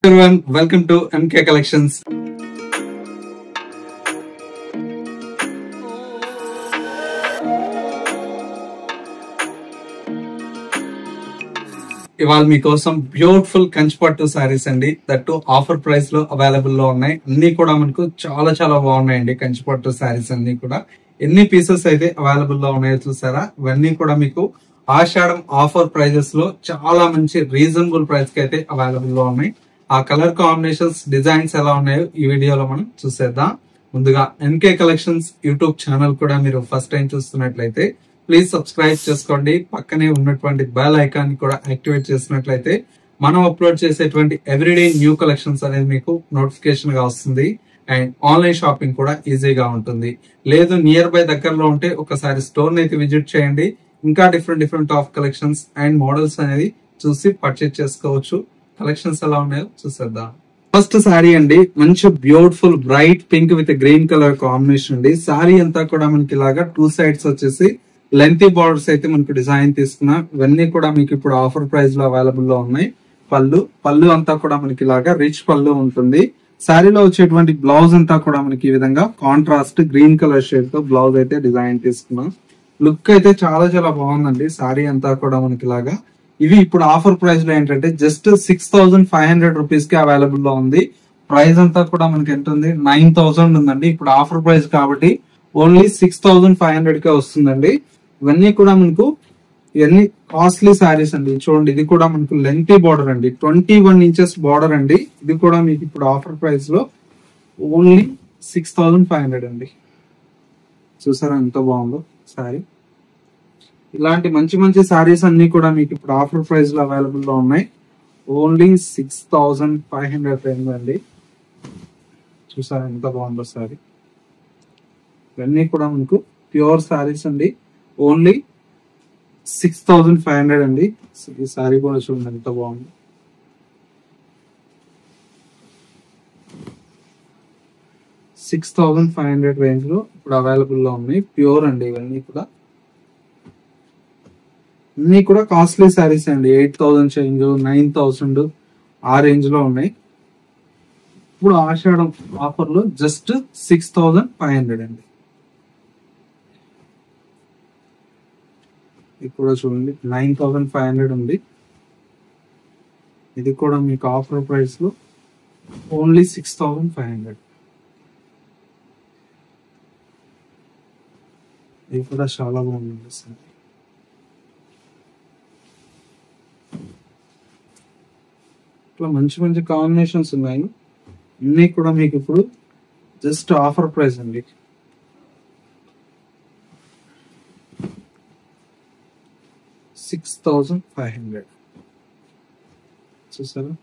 everyone, welcome to MK Collections. ఇవాళ మీకోసం beautiful కంచిపట్టు సారీస్ అండి, దట్టు ఆఫర్ ప్రైస్ లో అవైలబుల్ లో ఉన్నాయి. అన్ని కూడా మనకు చాలా చాలా బాగున్నాయండి. కంచిపట్టు సారీస్ అన్ని కూడా ఎన్ని పీసెస్ అయితే అవైలబుల్ లో ఉన్నాయో చూసారా. ఇవన్నీ కూడా మీకు ఆషాఢం ఆఫర్ ప్రైజెస్ లో చాలా మంచి రీజనబుల్ ప్రైస్ కి అయితే అవైలబుల్ లో ఉన్నాయి. ఆ కలర్ కాంబినేషన్స్, డిజైన్స్ ఎలా ఉన్నాయో ఈ వీడియోలో మనం చూసేద్దాం. ముందుగా ఎంకే కలెక్షన్స్ యూట్యూబ్ ఛానల్ కూడా మీరు ఫస్ట్ టైం చూస్తున్నట్లయితే ప్లీజ్ సబ్స్క్రైబ్ చేసుకోండి. పక్కనే ఉన్నటువంటి బెల్ ఐకాన్ కూడా యాక్టివేట్ చేసినట్లయితే మనం అప్లోడ్ చేసేటువంటి ఎవ్రీడే న్యూ కలెక్షన్స్ అనేది మీకు నోటిఫికేషన్ గా వస్తుంది. అండ్ ఆన్లైన్ షాపింగ్ కూడా ఈజీగా ఉంటుంది. లేదు నియర్ బై దగ్గరలో ఉంటే ఒకసారి స్టోర్ అయితే విజిట్ చేయండి. ఇంకా different of collections and models అనేది చూసి పర్చేజ్ చేసుకోవచ్చు. కలెక్షన్స్ ఎలా ఉన్నాయో చూసేద్దాం. ఫస్ట్ సారీ అండి, మంచి beautiful bright pink with green colour combination అండి. సారీ అంతా కూడా మనకి ఇలాగా టూ సైడ్స్ వచ్చేసి లెంతీ బార్డర్స్ అయితే మనకు డిజైన్ తీసుకున్నాం. ఇవన్నీ కూడా మీకు ఇప్పుడు ఆఫర్ ప్రైస్ లో అవైలబుల్ లో ఉన్నాయి. పళ్ళు అంతా కూడా మనకి ఇలాగా రిచ్ పళ్ళు ఉంటుంది. శారీలో వచ్చేటువంటి బ్లౌజ్ అంతా కూడా మనకి ఈ విధంగా కాంట్రాస్ట్ గ్రీన్ కలర్ షేడ్ తో బ్లౌజ్ అయితే డిజైన్ తీసుకున్నాం. లుక్ అయితే చాలా చాలా బాగుందండి. శారీ అంతా కూడా మనకి ఇలాగా ఇవి ఇప్పుడు ఆఫర్ ప్రైస్ లో ఏంటంటే జస్ట్ 6,500 రూపీస్ కి అవైలబుల్ లో ఉంది. ప్రైస్ అంతా కూడా మనకి ఎంత ఉంది, 9,000 ఉందండి. ఇప్పుడు ఆఫర్ ప్రైస్ కాబట్టి ఓన్లీ 6,500 కే వస్తుందండి. ఇవన్నీ కూడా మనకు ఇవన్నీ కాస్ట్లీ శారీస్ అండి. చూడండి, ఇది కూడా మనకు లెంతీ బార్డర్ అండి, 21 ఇంచెస్ బార్డర్ అండి. ఇది కూడా మీకు ఇప్పుడు ఆఫర్ ప్రైస్ లో ఓన్లీ 6,500 అండి. చూసారా ఎంత బాగుందో శారీ. ఇలాంటి మంచి మంచి శారీస్ అన్ని కూడా మీకు ఇప్పుడు ఆఫర్ ప్రైస్ లో అవైలబుల్ లో ఉన్నాయి. ఓన్లీ 6,500 అండి. చూసారా ఎంత బాగుందో శారీ. ఇవన్నీ కూడా మనకు ప్యూర్ శారీస్ అండి. ఓన్లీ 6,500 అండి. ఈ శారీ కూడా చూడండి ఎంత బాగుంది. $6,500 రేంజ్ లో ఇప్పుడు అవైలబుల్ లో ఉన్నాయి. ప్యూర్ అండి. ఇవన్నీ కూడా అన్ని కూడా కాస్ట్లీ శారీస్ అండి. 8,000 చేంజ్, 9,000 ఆ రేంజ్ లో ఉన్నాయి. ఇప్పుడు ఆషాఢం ఆఫర్ లో జస్ట్ 6,500 అండి. ఇప్పుడు చూడండి 9,500 ఉంది. ఇది కూడా మీకు ఆఫర్ ప్రైస్ లో ఓన్లీ 6,500. ఇది కూడా చాలా బాగుంది సార్. ఇట్లా మంచి మంచి కాంబినేషన్స్ ఉన్నాయి. అన్ని కూడా మీకు ఇప్పుడు జస్ట్ ఆఫర్ ప్రైస్ అండి. $6,500 చూసారా.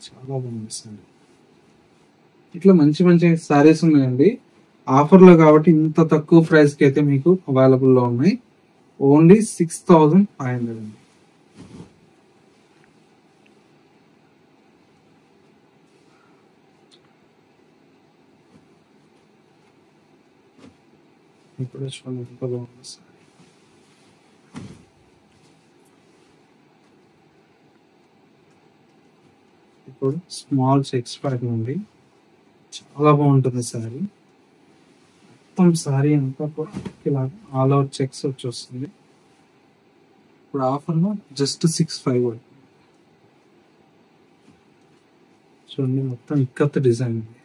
చాలా బాగుంది సార్. ఇట్లా మంచి మంచి సారీస్ ఉన్నాయండి ఆఫర్ లో కాబట్టి ఇంత తక్కువ ప్రైస్ కి అయితే మీకు అవైలబుల్ లో ఉన్నాయి. ఓన్లీ 6,500 అండి. ఇప్పుడు చూడండి ఎంత బాగుంది సార్. ఇప్పుడు స్మాల్ చెక్స్ ప్యాటర్న్ ఉంది. చాలా బాగుంటుంది సారీ. మొత్తం సారీ అంతా కూడా ఇలా ఆల్ అవుట్ చెక్స్ వచ్చి వస్తుంది. ఇప్పుడు ఆఫర్ లో జస్ట్ 6,500. చూడండి మొత్తం ఇక్కత్ డిజైన్ ఉంది.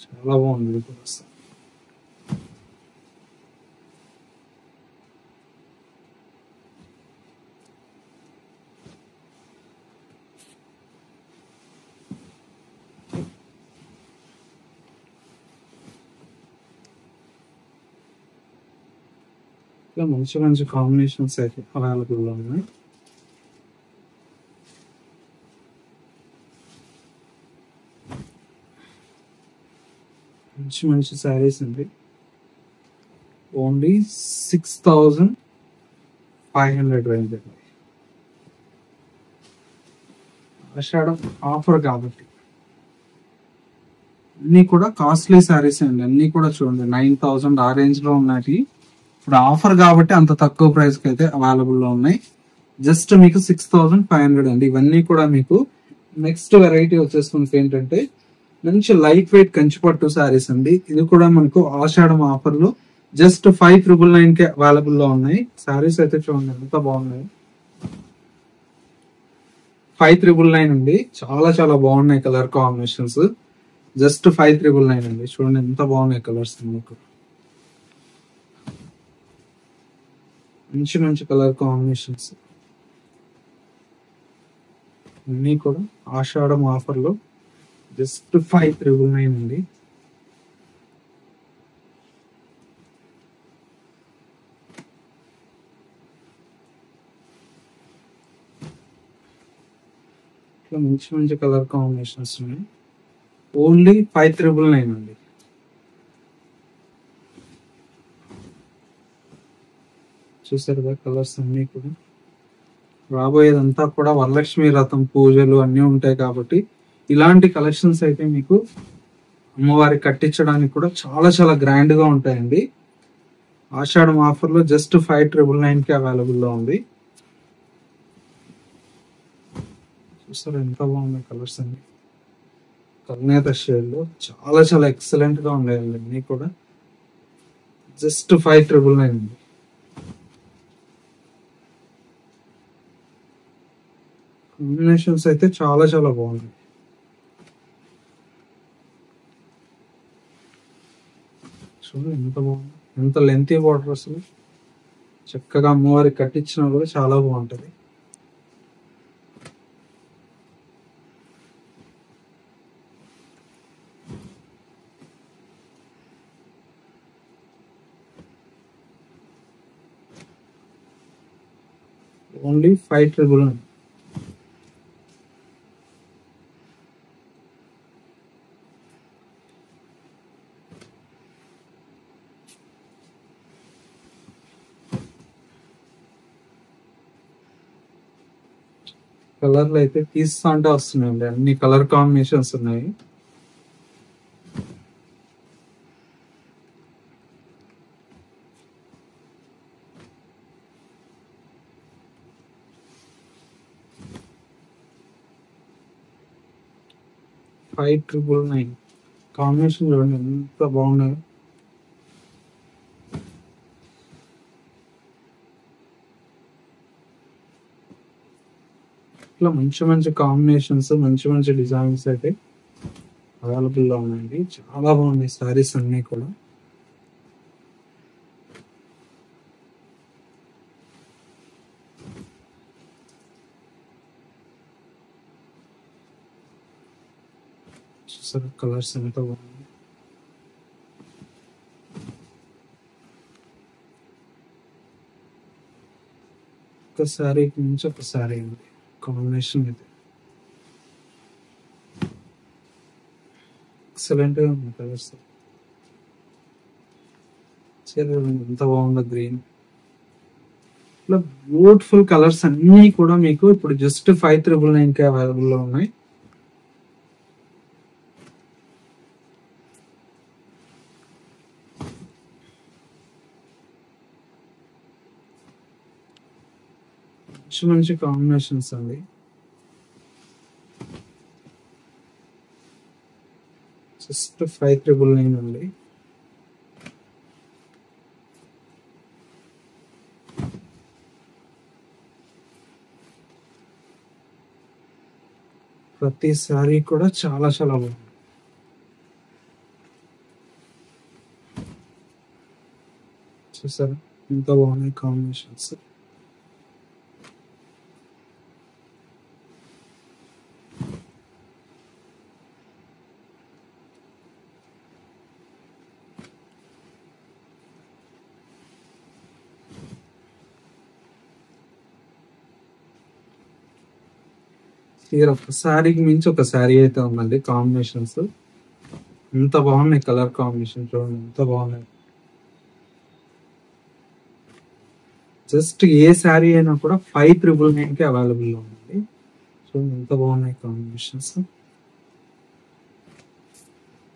చాలా బాగుంది. ఇలా మంచి మంచి కాంబినేషన్స్ అయితే అవైలబుల్ లో ఉన్నాయి. మంచి మంచి శారీస్ అండి. ఓన్లీ 6,500 రేంజ్ అండి. ఆషాఢం ఆఫర్ కాబట్టి అన్ని కూడా కాస్ట్లీ శారీస్ అండి. అన్ని కూడా చూడండి 9,000 ఆ రేంజ్ లో ఉన్నాయి. ఇప్పుడు ఆఫర్ కాబట్టి అంత తక్కువ ప్రైస్ కి అయితే అవైలబుల్ లో ఉన్నాయి. జస్ట్ మీకు 6500 అండి. ఇవన్నీ కూడా మీకు నెక్స్ట్ వెరైటీ వచ్చేసి ఏంటంటే మంచి లైట్ వెయిట్ కంచిపట్టు శారీస్ అండి. ఇది కూడా మనకు ఆషాఢం ఆఫర్ లో జస్ట్ 5999 కి అవైలబుల్ లో ఉన్నాయి. శారీస్ అయితే చూడండి ఎంత బాగున్నాయి. 5399 అండి. చాలా చాలా బాగున్నాయి కలర్ కాంబినేషన్స్. జస్ట్ 5399 అండి. చూడండి ఎంత బాగున్నాయి కలర్స్. మీకు మంచి మంచి కలర్ కాంబినేషన్స్ అన్నీ కూడా ఆషాఢం ఆఫర్ లో జస్ట్ 5399 అండి. ఇట్లా మంచి మంచి కలర్ కాంబినేషన్స్ ఉన్నాయి. ఓన్లీ 5399 అండి. చూసారు కదా కలర్స్ అన్ని కూడా. రాబోయేదంతా కూడా వరలక్ష్మి వ్రతం పూజలు అన్నీ ఉంటాయి కాబట్టి ఇలాంటి కలెక్షన్స్ అయితే మీకు అమ్మవారికి కట్టించడానికి కూడా చాలా చాలా గ్రాండ్ గా ఉంటాయండి. ఆషాఢం ఆఫర్ లో జస్ట్ 5999 కి అవైలబుల్ లో ఉంది. చూసారు ఎంత బాగున్నాయి కలర్స్ అండి. కల్నేత షేడ్ లో చాలా చాలా ఎక్సలెంట్ గా ఉన్నాయండి అన్ని కూడా. జస్ట్ 5999 అండి. కాంబినేషన్స్ అయితే చాలా చాలా బాగున్నాయి. చూడండి ఎంత బాగుంది. ఎంత లెంతీ బార్డర్ అసలు. చక్కగా అమ్మవారికి కట్టించినా కూడా చాలా బాగుంటది. ఓన్లీ 5999. కలర్లు అయితే తీస్తా అంటే వస్తున్నాయండి. అన్ని కలర్ కాంబినేషన్స్ ఉన్నాయి. $5,999 కాంబినేషన్ చూడండి ఎంత బాగున్నాయి. ఇట్లా మంచి మంచి కాంబినేషన్స్ మంచి మంచి డిజైన్స్ అయితే అవైలబుల్ లో ఉన్నాయండి. చాలా బాగున్నాయి సారీస్ అన్ని కూడా. చూసారు కలర్స్ ఎంత బాగున్నాయి. ఒక శారీకి మించి ఒక శారీ ఉంది కాంబినేషన్ అయితే ఎక్సలెంట్ గా ఉంది కలర్స్. ఎంత బాగుందో గ్రీన్. ఇట్లా బ్యూటిఫుల్ కలర్స్ అన్ని కూడా మీకు ఇప్పుడు జస్ట్ 5999 కి అవైలబుల్ లో ఉన్నాయి. మంచి మంచి కాంబినేషన్స్ అండి. జస్ట్ 5999 అండి. ప్రతి సారీ కూడా చాలా చాలా బాగుంది. చూసారా ఎంత బాగున్నాయి కాంబినేషన్స్. ఒక శారీకి మించి ఒక శారీ అయితే ఉందండి. కాంబినేషన్స్ ఎంత బాగున్నాయి. కలర్ కాంబినేషన్ చూడండి ఎంత బాగున్నాయి. జస్ట్ ఏ శారీ అయినా కూడా 5999 కి అవైలబుల్ లో ఉంది. చూడండి ఎంత బాగున్నాయి కాంబినేషన్స్.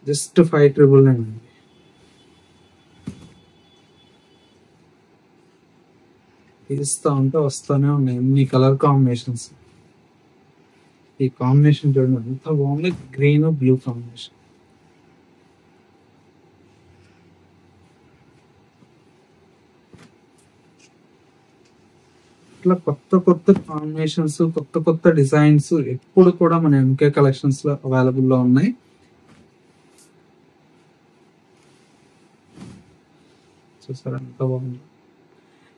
జస్ట్ 5999 అండి. తీస్తా ఉంటే వస్తూనే ఉన్నాయి ఎన్ని కలర్ కాంబినేషన్స్. ఈ కాంబినేషన్ చూడండి ఎంత బాగుంది, గ్రీన్ బ్లూ కాంబినేషన్. ఇట్లా కొత్త కొత్త కాంబినేషన్స్, కొత్త కొత్త డిజైన్స్ ఎప్పుడు కూడా మన ఎంకే కలెక్షన్స్ లో అవైలబుల్ లో ఉన్నాయి. చూసారా ఎంత బాగుంది.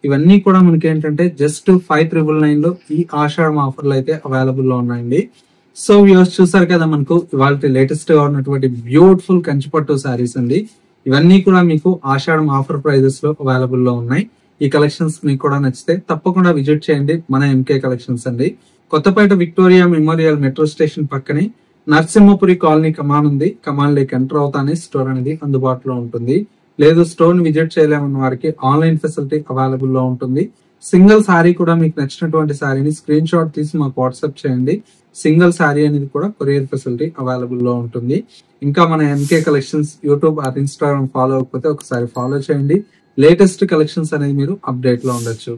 ఇవన్నీ కూడా మనకి ఏంటంటే జస్ట్ 5,999 లో ఈ ఆషాఢం ఆఫర్లు అయితే అవైలబుల్ లో ఉన్నాయండి. సో వ్యూవర్స్ చూసారు కదా, మనకు ఇవాళ లేటెస్ట్ గా ఉన్నటువంటి బ్యూటిఫుల్ కంచిపట్టు శారీస్ అండి. ఇవన్నీ కూడా మీకు ఆషాఢం ఆఫర్ ప్రైజెస్ లో అవైలబుల్ లో ఉన్నాయి. ఈ కలెక్షన్స్ మీకు కూడా నచ్చితే తప్పకుండా విజిట్ చేయండి మన ఎంకే కలెక్షన్స్ అండి. Kothapet Victoria Memorial metro station పక్కనే నరసింహపురి కాలనీ కమాన్ ఉంది. కమాన్ లేక్ ఎంటర్ అవుతానే స్టోర్ అనేది అందుబాటులో ఉంటుంది. లేదు స్టోర్ ని విజిట్ చేయలేమన్న వారికి ఆన్లైన్ ఫెసిలిటీ అవైలబుల్ లో ఉంటుంది. సింగిల్ శారీ కూడా మీకు నచ్చినటువంటి శారీని స్క్రీన్ షాట్ తీసి మాకు వాట్సాప్ చేయండి. సింగిల్ శారీ అనేది కూడా కొరియర్ ఫెసిలిటీ అవైలబుల్ లో ఉంటుంది. ఇంకా మన MK collections YouTube or Instagram follow అవ్వకపోతే ఒకసారి ఫాలో చేయండి. లేటెస్ట్ కలెక్షన్స్ అనేది మీరు అప్డేట్ లో ఉండొచ్చు.